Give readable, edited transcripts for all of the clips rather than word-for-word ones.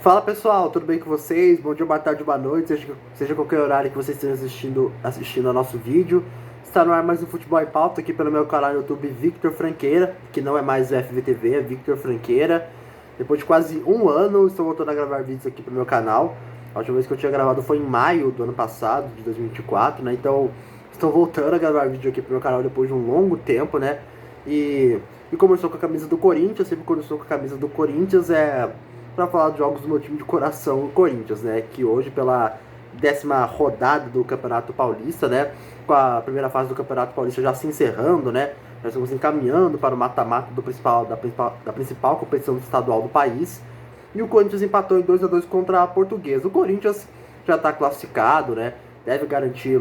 Fala pessoal, tudo bem com vocês? Bom dia, boa tarde, boa noite, seja qualquer horário que vocês estejam assistindo ao nosso vídeo. Está no ar mais um Futebol em Pauta aqui pelo meu canal no YouTube Victor Franqueira, que não é mais o FVTV, é Victor Franqueira. Depois de quase um ano, estou voltando a gravar vídeos aqui pro meu canal. A última vez que eu tinha gravado foi em maio do ano passado, de 2024, né? Então, estou voltando a gravar vídeo aqui pro meu canal depois de um longo tempo, né? E como eu estou com a camisa do Corinthians, sempre quando eu estou com a camisa do Corinthians para falar de jogos do meu time de coração, o Corinthians, né? Que hoje, pela 10ª rodada do Campeonato Paulista, né? Com a primeira fase do Campeonato Paulista já se encerrando, né? Nós estamos encaminhando para o mata-mata da principal competição estadual do país. E o Corinthians empatou em 2-2 contra a Portuguesa. O Corinthians já está classificado, né? Deve garantir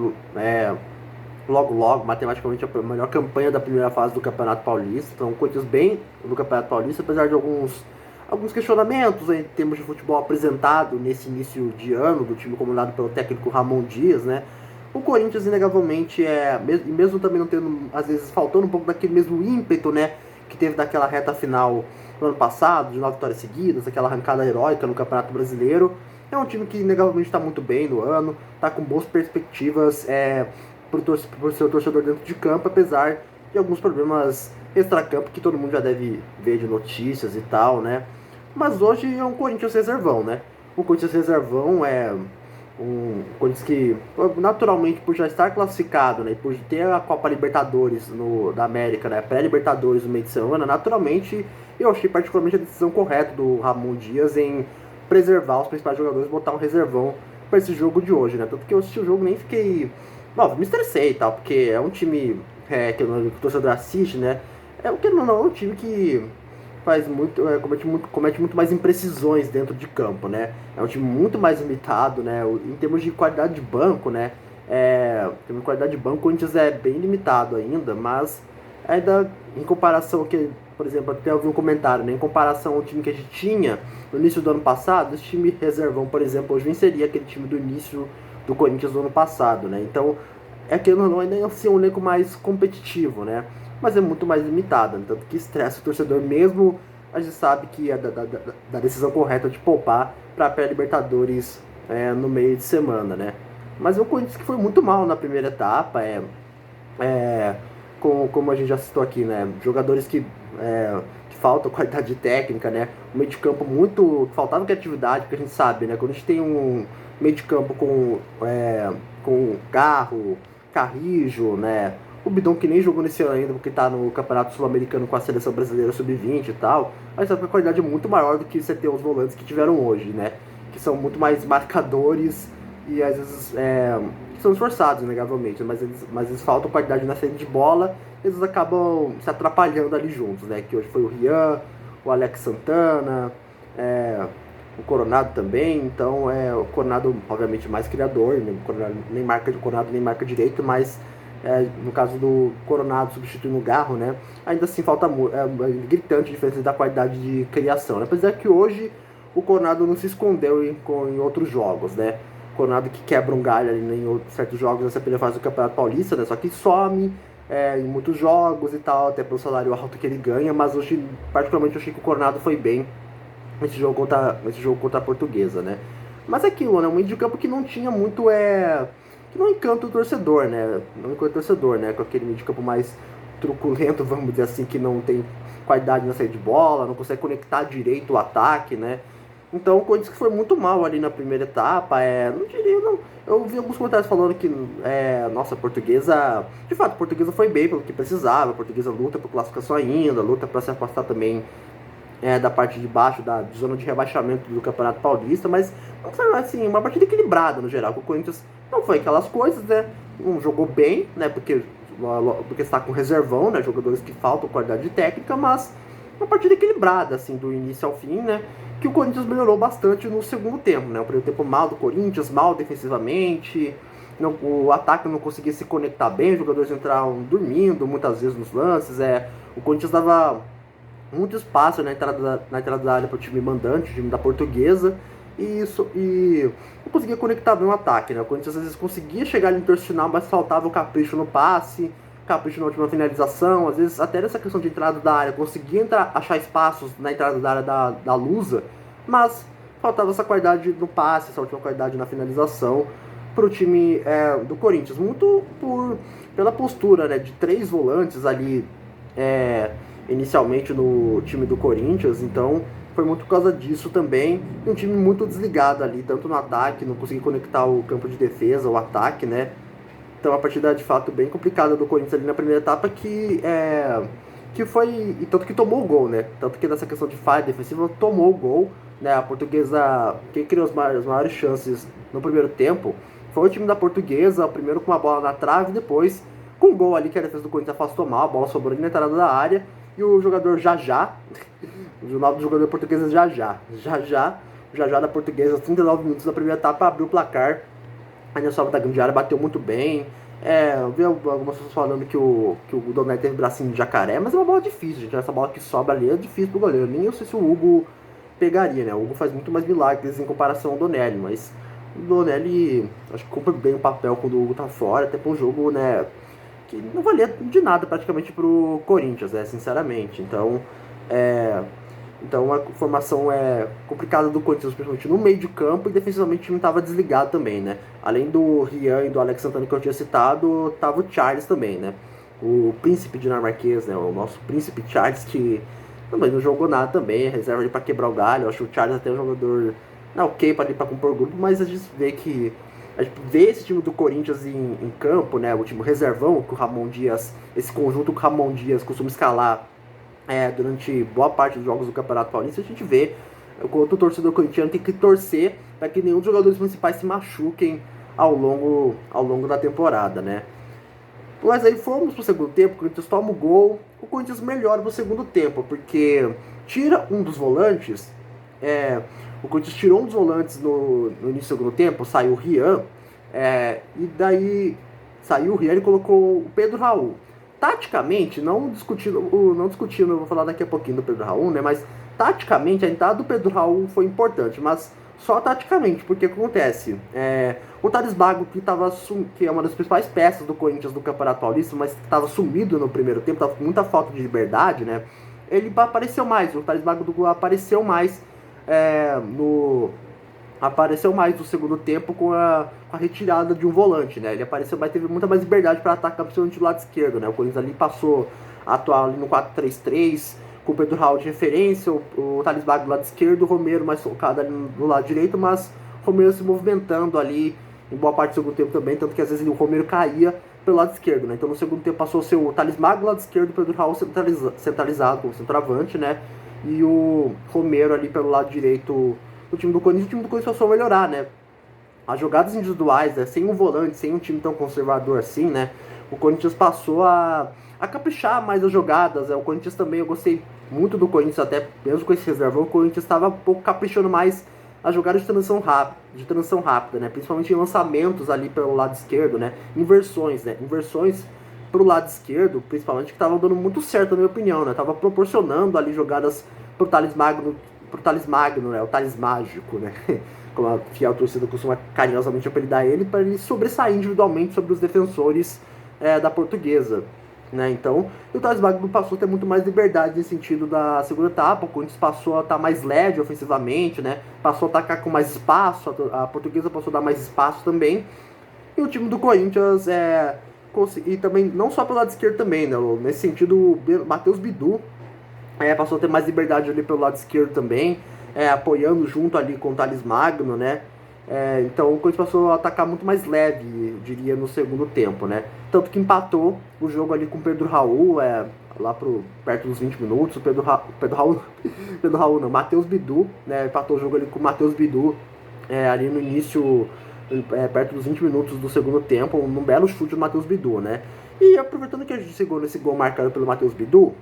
logo, matematicamente, a melhor campanha da primeira fase do Campeonato Paulista. Então, o Corinthians bem no Campeonato Paulista, apesar de alguns questionamentos em termos de futebol apresentado nesse início de ano do time comandado pelo técnico Ramon Dias, né? O Corinthians, inegavelmente, mesmo também não tendo, às vezes, faltando um pouco daquele mesmo ímpeto, né? Que teve daquela reta final no ano passado, de 9 vitórias seguidas, aquela arrancada heróica no Campeonato Brasileiro. É um time que, inegavelmente, está muito bem no ano, está com boas perspectivas por seu torcedor dentro de campo, apesar de alguns problemas extracampo que todo mundo já deve ver de notícias e tal, né? Mas hoje é um Corinthians reservão, né? O Corinthians reservão é um Corinthians que, naturalmente, por já estar classificado, né? E por ter a Copa Libertadores da América, né? Pré-Libertadores no meio de semana, naturalmente, eu achei particularmente a decisão correta do Ramon Dias em preservar os principais jogadores e botar um reservão para esse jogo de hoje, né? Tanto que eu assisti o jogo nem fiquei... Não, me estressei e tal, porque é um time que o torcedor assiste, né? Não, é um time que comete muito mais imprecisões dentro de campo, né? É um time muito mais limitado, né? Em termos de qualidade de banco, né? Em termos de qualidade de banco, o Corinthians é bem limitado ainda, mas ainda em comparação que, por exemplo, até eu vi um comentário, né? Em comparação ao time que a gente tinha no início do ano passado, esse time reservão, por exemplo, hoje venceria aquele time do início do Corinthians do ano passado, né? Então, aquele não ainda é um elenco mais competitivo, né? Mas é muito mais limitado, né? Tanto que estressa o torcedor mesmo. A gente sabe que é da decisão correta de poupar para a pré-Libertadores no meio de semana, né? Mas o Corinthians que foi muito mal na primeira etapa, como a gente já citou aqui, né? Jogadores que faltam qualidade técnica, né? Um meio de campo muito... faltava criatividade, porque a gente sabe, né? Quando a gente tem um meio de campo com Garro, Carrijo, né? O Bidon que nem jogou nesse ano ainda, porque tá no Campeonato Sul-Americano com a Seleção Brasileira Sub-20 e tal. Mas sabe que a qualidade é muito maior do que você ter os volantes que tiveram hoje, né? Que são muito mais marcadores e às vezes são esforçados, inegavelmente, mas eles faltam qualidade na saída de bola, eles acabam se atrapalhando ali juntos, né? Que hoje foi o Rian, o Alex Santana, o Coronado também, então o Coronado obviamente mais criador, né? O Coronado nem marca direito, mas no caso do Coronado substituindo o Garro, né? Ainda assim falta gritante a diferença da qualidade de criação, né? Apesar que hoje o Coronado não se escondeu em outros jogos, né? O Coronado que quebra um galho ali, né, em certos jogos nessa primeira fase do Campeonato Paulista, né? Só que some em muitos jogos e tal, até pelo salário alto que ele ganha, mas hoje, particularmente, eu achei que o Coronado foi bem nesse jogo contra a Portuguesa, né? Mas é aquilo, né? Um meio de campo que não tinha muito que não encanta o torcedor, né? Não encanta o torcedor, né? Com aquele meio de campo mais truculento, vamos dizer assim, que não tem qualidade na saída de bola, não consegue conectar direito o ataque, né? Então o Corinthians que foi muito mal ali na primeira etapa, não diria, não. Eu vi alguns comentários falando que, nossa, a Portuguesa, de fato, a Portuguesa foi bem pelo que precisava, a Portuguesa luta por classificação ainda, luta para se afastar também da parte de baixo da zona de rebaixamento do Campeonato Paulista, mas assim, uma partida equilibrada no geral. O Corinthians não foi aquelas coisas, né? Não jogou bem, né? Porque está com reservão, né? Jogadores que faltam qualidade técnica, mas uma partida equilibrada, assim, do início ao fim, né? Que o Corinthians melhorou bastante no segundo tempo, né? O primeiro tempo mal do Corinthians, mal defensivamente, o ataque não conseguia se conectar bem, os jogadores entraram dormindo muitas vezes nos lances, o Corinthians dava muito espaço na entrada da área para o time mandante, o time da Portuguesa, e não conseguia conectar bem o ataque, né? O Corinthians às vezes conseguia chegar ali no terço final, mas faltava o capricho no passe, capricho na última finalização, às vezes até nessa questão de entrada da área, conseguia achar espaços na entrada da área da Lusa, mas faltava essa qualidade no passe, essa última qualidade na finalização para o time do Corinthians, muito pela postura, né, de 3 volantes ali inicialmente no time do Corinthians, então foi muito por causa disso também, um time muito desligado ali, tanto no ataque, não conseguia conectar o campo de defesa, o ataque, né, então a partida de fato bem complicada do Corinthians ali na primeira etapa, que foi, e tanto que tomou o gol, né, tanto que nessa questão de falha defensiva tomou o gol, né, a Portuguesa, quem criou as maiores chances no primeiro tempo foi o time da Portuguesa, primeiro com uma bola na trave, depois com um gol ali que a defesa do Corinthians afastou mal, a bola sobrou ali na entrada da área, e o jogador Jajá, o nome do jogador português é Jajá da Portuguesa, aos 39 minutos da primeira etapa, abriu o placar, aí na sobra da grande área, bateu muito bem, eu vi algumas pessoas falando que o Donelli teve bracinho de jacaré, mas é uma bola difícil, gente, essa bola que sobra ali é difícil pro goleiro, nem eu sei se o Hugo pegaria, né, o Hugo faz muito mais milagres em comparação ao Donelli, mas o Donelli, acho que cumpre bem o papel quando o Hugo tá fora, até pra um jogo, né, que não valia de nada praticamente pro Corinthians, né, sinceramente. Então a formação complicada do Corinthians, principalmente no meio de campo, e defensivamente o time estava desligado também, né. Além do Rian e do Alex Santana que eu tinha citado, tava o Charles também, né. O príncipe dinamarquês, né, o nosso príncipe Charles, que também não jogou nada também, reserva ali pra quebrar o galho. Eu acho o Charles até um jogador ok para compor grupo, mas a gente vê esse time do Corinthians em campo, né, o time reservão, que o Ramon Dias, esse conjunto que o Ramon Dias costuma escalar durante boa parte dos jogos do Campeonato Paulista, a gente vê o quanto o torcedor corintiano tem que torcer para que nenhum dos jogadores principais se machuquem ao longo da temporada, né. Mas aí fomos pro segundo tempo, o Corinthians toma o gol, o Corinthians melhora pro segundo tempo, porque tira um dos volantes, o Corinthians tirou um dos volantes no início do segundo tempo, saiu o Rian, e daí saiu o Rian e colocou o Pedro Raul. Taticamente, não discutindo, eu vou falar daqui a pouquinho do Pedro Raul, né, mas taticamente a entrada do Pedro Raul foi importante, mas só taticamente, porque o que acontece? O Thales Magno, que é uma das principais peças do Corinthians do Campeonato Paulista, mas que estava sumido no primeiro tempo, estava com muita falta de liberdade, né? Ele apareceu mais, o Thales Magno apareceu mais no segundo tempo com a retirada de um volante, né? Ele apareceu mais, teve muita mais liberdade para atacar, principalmente do lado esquerdo, né? O Corinthians ali passou a atuar ali no 4-3-3, com o Pedro Raul de referência, o Thales Magno do lado esquerdo, o Romero mais focado ali no lado direito, mas o Romero se movimentando ali em boa parte do segundo tempo também, tanto que às vezes o Romero caía pelo lado esquerdo, né? Então no segundo tempo passou a ser o Thales Magno do lado esquerdo, o Pedro Raul centralizado como centroavante, né? E o Romero ali pelo lado direito do time do Corinthians. O time do Corinthians passou a melhorar, né? As jogadas individuais, né? Sem um volante, sem um time tão conservador assim, né? O Corinthians passou a caprichar mais as jogadas, né? O Corinthians também, eu gostei muito do Corinthians, até mesmo com esse reservão, o Corinthians estava um pouco caprichando mais as jogadas de transição rápida, né? Principalmente em lançamentos ali pelo lado esquerdo, né? Inversões pro lado esquerdo, principalmente, que estavam dando muito certo, na minha opinião, né? Tava proporcionando ali jogadas pro Thales Magno, né? O Thales Mágico, né? Como a fiel torcida costuma carinhosamente apelidar ele, para ele sobressair individualmente sobre os defensores da Portuguesa, né? Então, o Thales Magno passou a ter muito mais liberdade nesse sentido da segunda etapa. O Corinthians passou a estar mais leve ofensivamente, né? Passou a atacar com mais espaço, a Portuguesa passou a dar mais espaço também. E o time do Corinthians e também, não só pelo lado esquerdo também, né? Nesse sentido, o Matheus Bidu passou a ter mais liberdade ali pelo lado esquerdo também, apoiando junto ali com o Thales Magno, né? Então o Corinthians passou a atacar muito mais leve, eu diria, no segundo tempo, né? Tanto que empatou o jogo ali com o Pedro Raul, lá perto dos 20 minutos. Pedro Raul não, Matheus Bidu, né? Empatou o jogo ali com o Matheus Bidu, ali no início, perto dos 20 minutos do segundo tempo, num belo chute do Matheus Bidu, né? E aproveitando que a gente chegou nesse gol marcado pelo Matheus Bidu,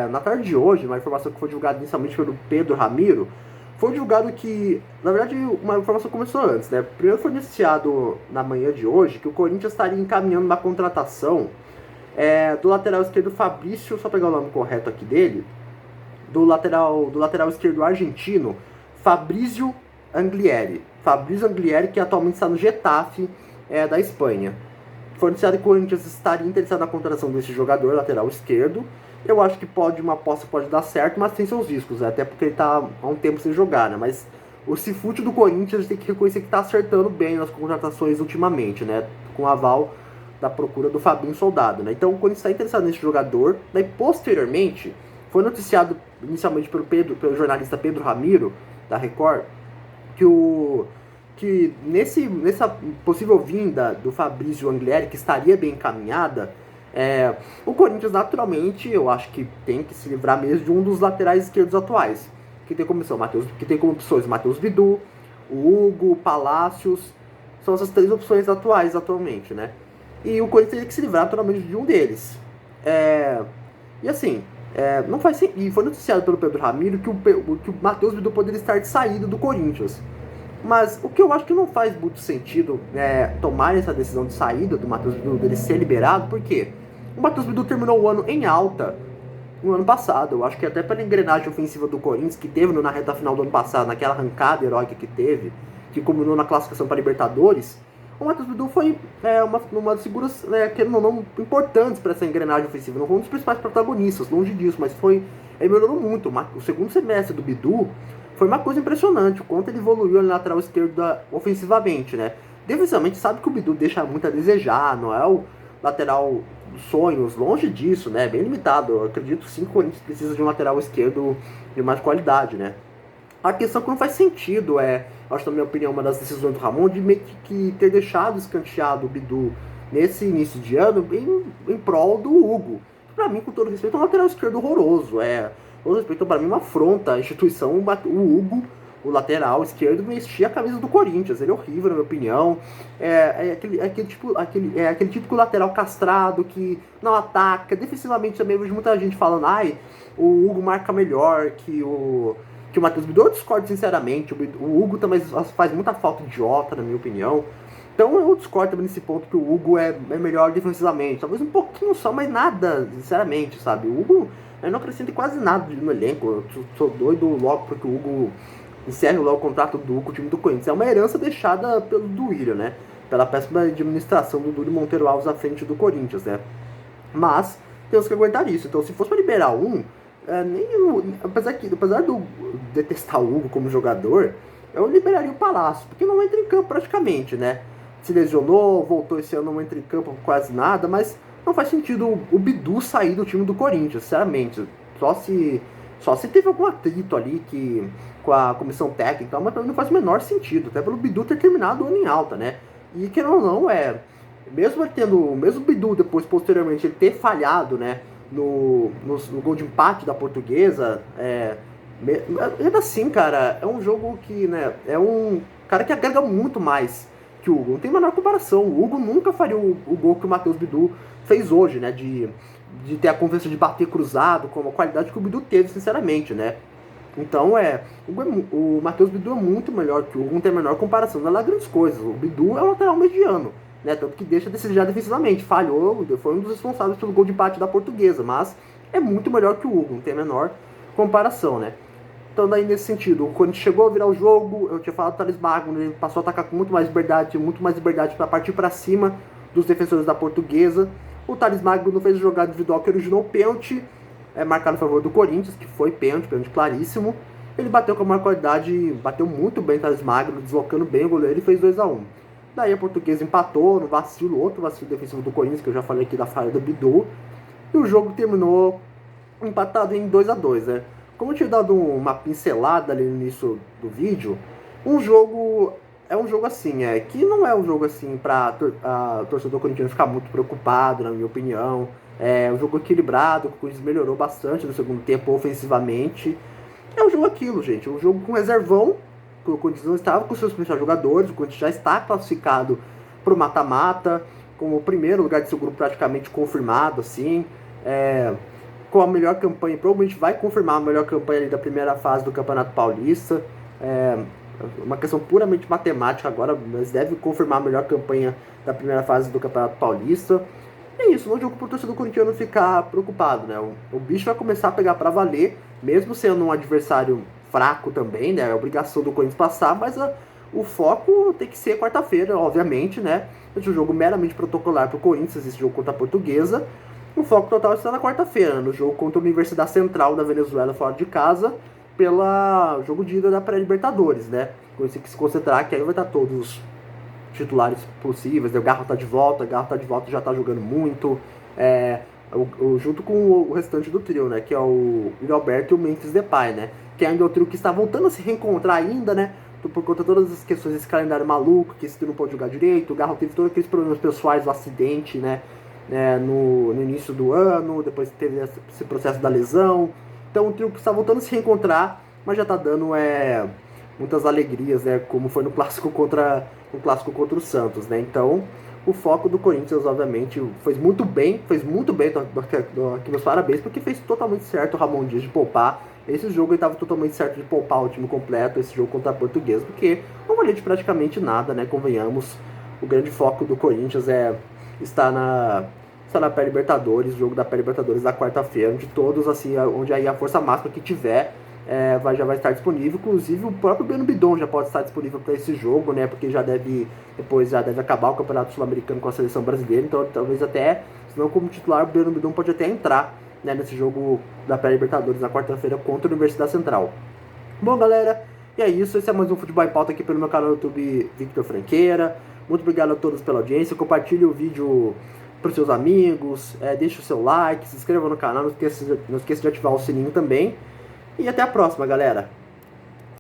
na tarde de hoje, uma informação que foi divulgada inicialmente pelo Pedro Ramiro, foi divulgado que, na verdade, uma informação começou antes, né? Primeiro foi anunciado na manhã de hoje que o Corinthians estaria encaminhando uma contratação do lateral esquerdo Fabrício, só pegar o nome correto aqui dele, do lateral esquerdo argentino, Fabrício Anglieri, que atualmente está no Getafe da Espanha. Foi anunciado que o Corinthians estaria interessado na contratação desse jogador, lateral esquerdo, Eu acho que uma aposta pode dar certo, mas tem seus riscos, né? Até porque ele tá há um tempo sem jogar, né? Mas o Cifute do Corinthians tem que reconhecer que tá acertando bem nas contratações ultimamente, né? Com o aval da procura do Fabinho Soldado, né? Então o Corinthians está interessado nesse jogador. Daí posteriormente foi noticiado inicialmente pelo jornalista Pedro Ramiro da Record que nessa possível vinda do Fabrício Anglieri, que estaria bem encaminhada, o Corinthians naturalmente eu acho que tem que se livrar mesmo de um dos laterais esquerdos atuais, que tem como opções Matheus Bidu, o Hugo, o Palácios, são essas três opções atuais atualmente, né? E o Corinthians teria que se livrar naturalmente de um deles. E assim, não faz sentido. E foi noticiado pelo Pedro Ramiro que o Matheus Bidu poderia estar de saída do Corinthians. Mas o que eu acho que não faz muito sentido tomar essa decisão de saída do Matheus Bidu, dele ser liberado, porque o Matheus Bidu terminou o ano em alta no ano passado. Eu acho que até pela engrenagem ofensiva do Corinthians, que teve na reta final do ano passado, naquela arrancada heróica que teve, que culminou na classificação para Libertadores, o Matheus Bidu foi uma das figuras, querendo ou não, importantes para essa engrenagem ofensiva. Não foi um dos principais protagonistas, longe disso, mas ele melhorou muito. O segundo semestre do Bidu foi uma coisa impressionante, o quanto ele evoluiu na lateral esquerda ofensivamente, né? Defensivamente, sabe que o Bidu deixa muito a desejar, não é o lateral dos sonhos, longe disso, né? Bem limitado. Eu acredito sim que o Corinthians precisa de um lateral esquerdo de mais qualidade, né? A questão que não faz sentido acho na minha opinião, uma das decisões do Ramon de meio que ter deixado escanteado o Bidu nesse início de ano em prol do Hugo. Pra mim, com todo respeito, é um lateral esquerdo horroroso. Com respeito, pra mim, uma afronta à instituição. O Hugo, o lateral esquerdo, vestia a camisa do Corinthians. Ele é horrível, na minha opinião. Aquele típico lateral castrado que não ataca. Defensivamente também eu vejo muita gente falando, o Hugo marca melhor que o Matheus Bidu. Eu discordo sinceramente. O Hugo também faz muita falta idiota, na minha opinião. Então eu discordo também nesse ponto que o Hugo é melhor defensivamente. Talvez um pouquinho só, mas nada, sinceramente, sabe? O Hugo não acrescenta quase nada no elenco. Eu sou doido logo porque o Hugo encerre logo o contrato do Hugo com o time do Corinthians. É uma herança deixada pelo Duílio, né? Pela péssima administração do Duílio Monteiro Alves à frente do Corinthians, né? Mas temos que aguentar isso. Então se fosse para liberar apesar de eu detestar o Hugo como jogador, eu liberaria o Palácio, porque não entra em campo praticamente, né? Se lesionou, voltou esse ano, não entra em campo quase nada, mas não faz sentido o Bidu sair do time do Corinthians, sinceramente. Só se teve algum atrito ali com a comissão técnica, mas pra mim não faz o menor sentido, até pelo Bidu ter terminado o ano em alta, né? E que não, mesmo o Bidu depois, posteriormente, ele ter falhado, né? No gol de empate da Portuguesa, ainda assim, cara, é um jogo que, né, é um cara que agrega muito mais que o Hugo. Não tem a menor comparação. O Hugo nunca faria o gol que o Matheus Bidu fez hoje, né, de ter a confiança de bater cruzado, com a qualidade que o Bidu teve, sinceramente, né. Então, o Matheus Bidu é muito melhor que o Hugo, não tem a menor comparação, não é lá grandes coisas. O Bidu é um lateral mediano, né, tanto que deixa a desejar defensivamente, falhou, foi um dos responsáveis pelo gol de empate da Portuguesa, mas é muito melhor que o Hugo, não tem a menor comparação, né. Então daí nesse sentido, quando chegou a virar o jogo, eu tinha falado do Thales Magno, ele passou a atacar com muito mais liberdade para partir para cima dos defensores da Portuguesa. O Thales Magno fez a jogada individual que originou o pênalti, marcado a favor do Corinthians, que foi pênalti claríssimo. Ele bateu com a maior qualidade, bateu muito bem o Thales Magno, deslocando bem o goleiro e fez 2-1. Daí a Portuguesa empatou no vacilo, outro vacilo defensivo do Corinthians, que eu já falei aqui da falha do Bidu. E o jogo terminou empatado em 2-2, né? Como eu tinha dado uma pincelada ali no início do vídeo, é um jogo assim, que não é um jogo assim para a torcedor corintiano ficar muito preocupado, na minha opinião. É um jogo equilibrado, o Corinthians melhorou bastante no segundo tempo ofensivamente. É um jogo aquilo, gente, um jogo com reservão, o Corinthians não estava com seus principais jogadores, o Corinthians já está classificado para o mata-mata, com o primeiro lugar de seu grupo praticamente confirmado, assim, com a melhor campanha, provavelmente vai confirmar a melhor campanha ali da primeira fase do Campeonato Paulista. Uma questão puramente matemática agora, mas deve confirmar a melhor campanha da primeira fase do Campeonato Paulista. É isso, não é um jogo para o torcedor corintiano ficar preocupado, né? O bicho vai começar a pegar para valer, mesmo sendo um adversário fraco também, né? É obrigação do Corinthians passar, mas o foco tem que ser quarta-feira, obviamente, né? Esse é um jogo meramente protocolar para o Corinthians, esse jogo contra a Portuguesa. O foco total está na quarta-feira, no jogo contra a Universidade Central da Venezuela fora de casa, pela jogo de ida da pré-Libertadores, né? Com esse que se concentrar, que aí vai estar todos os titulares possíveis, né? O Garro tá de volta, já tá jogando muito, junto com o restante do trio, né? Que é o Alberto e o Memphis Depay, né? Que ainda é o trio que está voltando a se reencontrar ainda, né? Por conta de todas as questões desse calendário maluco, que esse trio não pode jogar direito, o Garro teve todos aqueles problemas pessoais, o acidente, né? No início do ano, depois teve esse processo da lesão. Então o trio que está voltando a se reencontrar, mas já está dando muitas alegrias, né? Como foi no clássico contra o Santos, né? Então o foco do Corinthians, obviamente, fez muito bem, aqui meus parabéns, porque fez totalmente certo o Ramon Dias de poupar. Esse jogo ele estava totalmente certo de poupar o time completo, esse jogo contra a Portuguesa, porque não valia de praticamente nada, né? Convenhamos, o grande foco do Corinthians está na pré-Libertadores, jogo da pré-Libertadores da quarta-feira, onde todos, assim, onde aí a força máxima que tiver já vai estar disponível. Inclusive o próprio Breno Bidon já pode estar disponível para esse jogo, né? Porque depois já deve acabar o Campeonato Sul-Americano com a seleção brasileira, então talvez até, se não como titular, o Breno Bidon pode até entrar, né, nesse jogo da pré-Libertadores na quarta-feira contra a Universidade Central. Bom, galera, e é isso. Esse é mais um Futebol em Pauta aqui pelo meu canal no YouTube Victor Franqueira. Muito obrigado a todos pela audiência. Compartilhe o vídeo para os seus amigos, deixe o seu like, se inscreva no canal, não esqueça de ativar o sininho também. E até a próxima, galera.